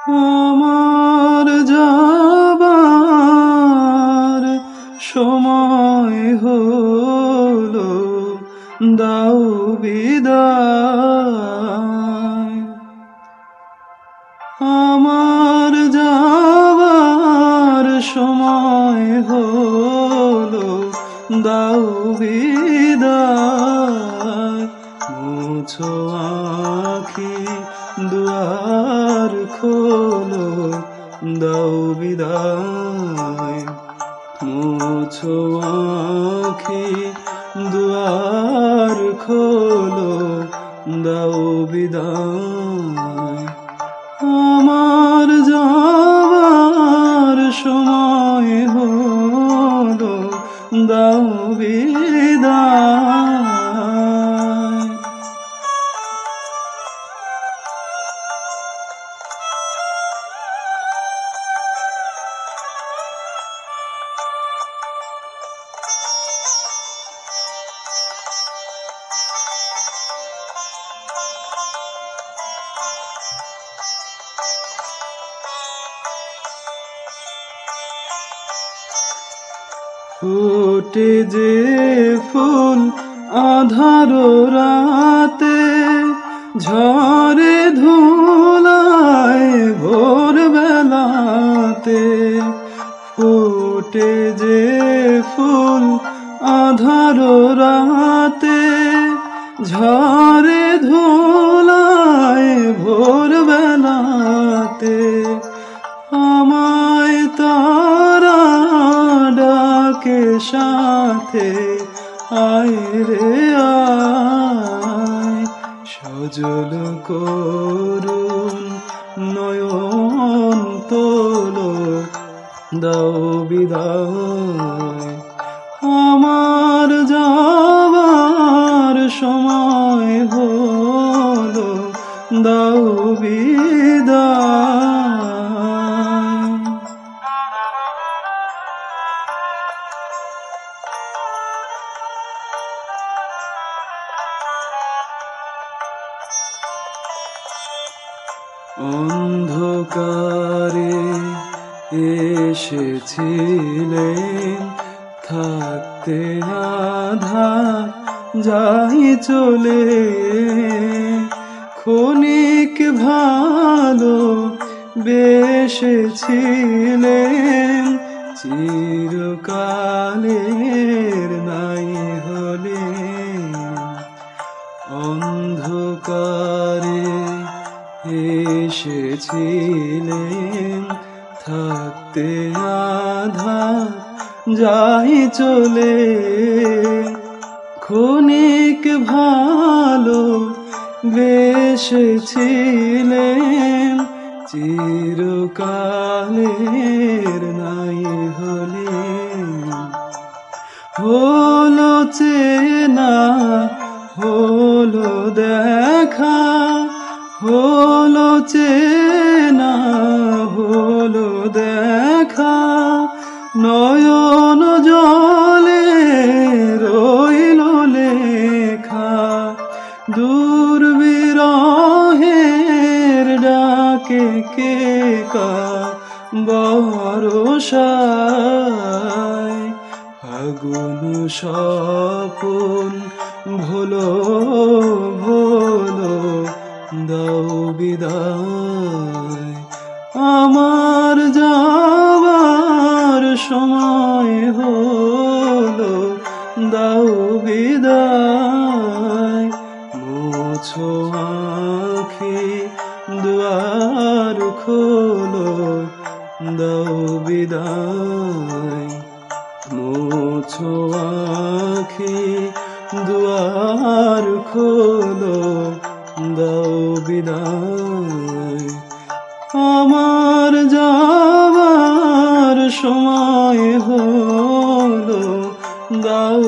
আমার যাবার সময় হলো, দাও বিদায়। আমার যাবার সময় হলো, দাও বিদায়। মুছো আঁখি দুয়ার খোলো, দাও বিদায়। মুছো আঁখি দুয়ার খোলো, দাও বিদায়। আমার যাবার সময় হলো, দাও বিদায়। ফুটে যে ফুল আঁধার রাতে, ঝরে ধুলায় ভোর বেলাতে। ফুটে যে ফুল আঁধার রাতে, ঝরে ধুলায় ভোর বেলাতে। আমায় তারা ডাকে সাথে, আয় রে আয়। সজল করুণ নয়ন তোলো, দাও বিদায়। আমার যাবার সময় হলো, দাও বিদায়। অন্ধকারে এসেছিলেন, থাকতে আধার যাই চলে। ক্ষণিক ভালো বেসেছিলেন, চিরকালের নাই হলে। অন্ধকারে এসেছিলেন, থাকতে আধার যাই চলে। ক্ষণিক ভালো বেসেছিলেন, চিরকালের নাই হলে। হলো চেনা হলো দেখা, হলো চেনা হলো দেখা। নয়ন জলে রইল লেখা, দূর বিরহের ডাকে কে কা বরষায়। ফাগুন স্বপন ভোলো ভোলো, দাও বিদায়। আমার যাবার সময় হলো, দাও বিদায়। মুছো আঁখি দুয়ার খোলো, দাও বিদায়। মুছো আঁখি দুয়ার খোলো, দাও বিদায়। আমার যাবার সময় হলো, দাও